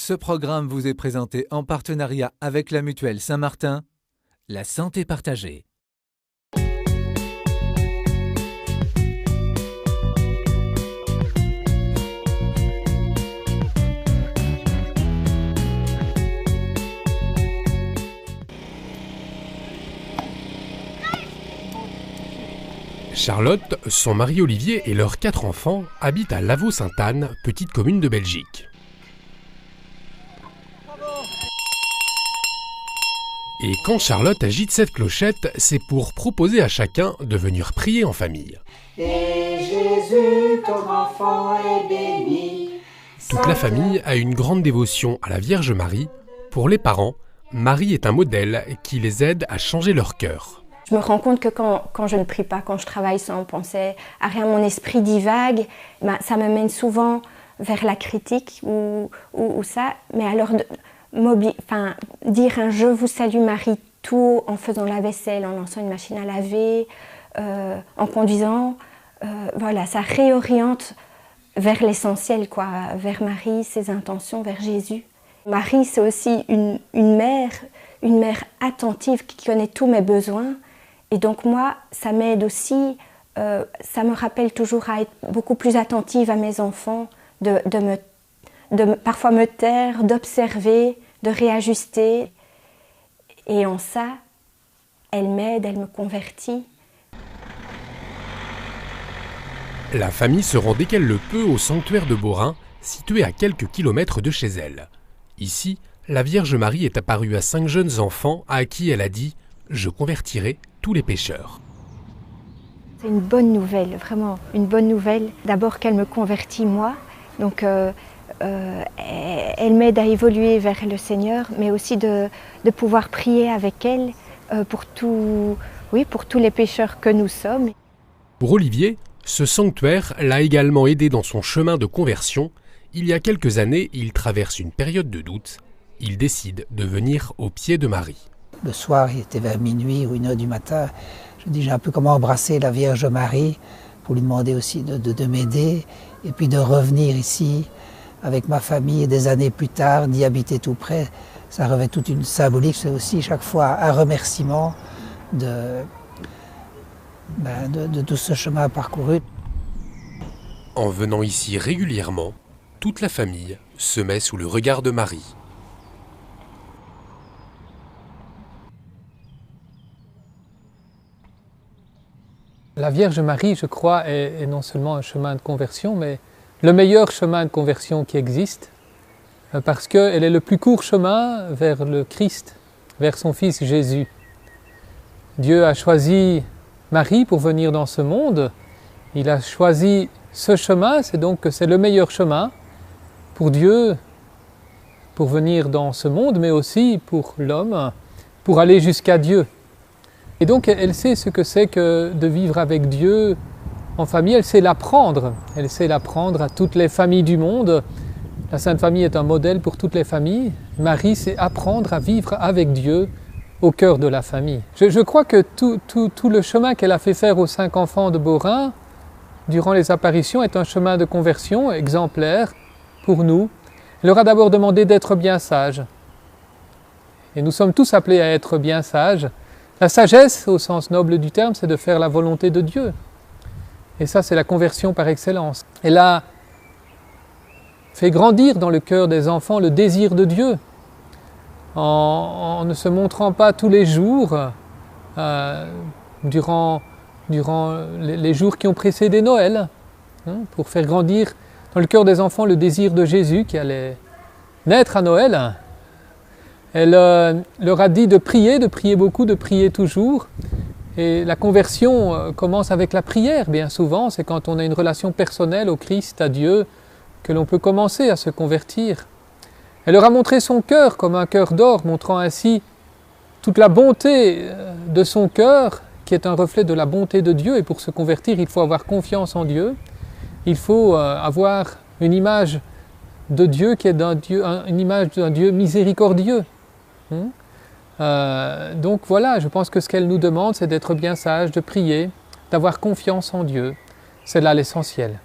Ce programme vous est présenté en partenariat avec la Mutuelle Saint-Martin, la santé partagée. Charlotte, son mari Olivier et leurs 4 enfants habitent à Lavaux-Sainte-Anne, petite commune de Belgique. Et quand Charlotte agite cette clochette, c'est pour proposer à chacun de venir prier en famille. Et Jésus, ton enfant est béni. Toute la famille a une grande dévotion à la Vierge Marie. Pour les parents, Marie est un modèle qui les aide à changer leur cœur. Je me rends compte que quand je ne prie pas, quand je travaille sans penser à rien, mon esprit divague, ça me mène souvent vers la critique ou ça. Mais alors, dire un « Je vous salue Marie » tout en faisant la vaisselle, en lançant une machine à laver, en conduisant, voilà, ça réoriente vers l'essentiel, quoi, vers Marie, ses intentions, vers Jésus. Marie, c'est aussi une mère attentive qui connaît tous mes besoins. Et donc moi, ça m'aide aussi, ça me rappelle toujours à être beaucoup plus attentive à mes enfants, de parfois me taire, d'observer, de réajuster. Et en ça, elle m'aide, elle me convertit. La famille se rend dès qu'elle le peut au sanctuaire de Beaurain, situé à quelques kilomètres de chez elle. Ici, la Vierge Marie est apparue à 5 jeunes enfants à qui elle a dit « Je convertirai tous les pécheurs ». C'est une bonne nouvelle, vraiment une bonne nouvelle. D'abord qu'elle me convertit moi, donc elle m'aide à évoluer vers le Seigneur, mais aussi de pouvoir prier avec elle pour tous les pécheurs que nous sommes. Pour Olivier, ce sanctuaire l'a également aidé dans son chemin de conversion. Il y a quelques années, il traverse une période de doute. Il décide de venir au pied de Marie. Le soir, il était vers minuit ou 1h du matin. Je me dis, j'ai un peu comment embrasser la Vierge Marie pour lui demander aussi de m'aider et puis de revenir ici avec ma famille et des années plus tard, d'y habiter tout près. Ça revêt toute une symbolique, c'est aussi chaque fois un remerciement de tout ce chemin parcouru. En venant ici régulièrement, toute la famille se met sous le regard de Marie. La Vierge Marie, je crois, est non seulement un chemin de conversion, mais le meilleur chemin de conversion qui existe, parce qu'elle est le plus court chemin vers le Christ, vers son Fils Jésus. Dieu a choisi Marie pour venir dans ce monde. Il a choisi ce chemin, c'est donc que c'est le meilleur chemin pour Dieu, pour venir dans ce monde, mais aussi pour l'homme, pour aller jusqu'à Dieu. Et donc elle sait ce que c'est que de vivre avec Dieu en famille, elle sait l'apprendre à toutes les familles du monde. La Sainte Famille est un modèle pour toutes les familles. Marie sait apprendre à vivre avec Dieu au cœur de la famille. Je crois que tout le chemin qu'elle a fait faire aux 5 enfants de Beaurain durant les apparitions est un chemin de conversion exemplaire pour nous. Elle leur a d'abord demandé d'être bien sages. Et nous sommes tous appelés à être bien sages. La sagesse, au sens noble du terme, c'est de faire la volonté de Dieu. Et ça, c'est la conversion par excellence. Elle a fait grandir dans le cœur des enfants le désir de Dieu, en ne se montrant pas tous les jours, durant les jours qui ont précédé Noël, pour faire grandir dans le cœur des enfants le désir de Jésus qui allait naître à Noël. Elle leur a dit de prier beaucoup, de prier toujours. Et la conversion commence avec la prière, bien souvent. C'est quand on a une relation personnelle au Christ, à Dieu, que l'on peut commencer à se convertir. Elle leur a montré son cœur comme un cœur d'or, montrant ainsi toute la bonté de son cœur, qui est un reflet de la bonté de Dieu. Et pour se convertir, il faut avoir confiance en Dieu. Il faut avoir une image de Dieu qui est une image d'un Dieu miséricordieux. Donc voilà, je pense que ce qu'elle nous demande, c'est d'être bien sage, de prier, d'avoir confiance en Dieu. C'est là l'essentiel.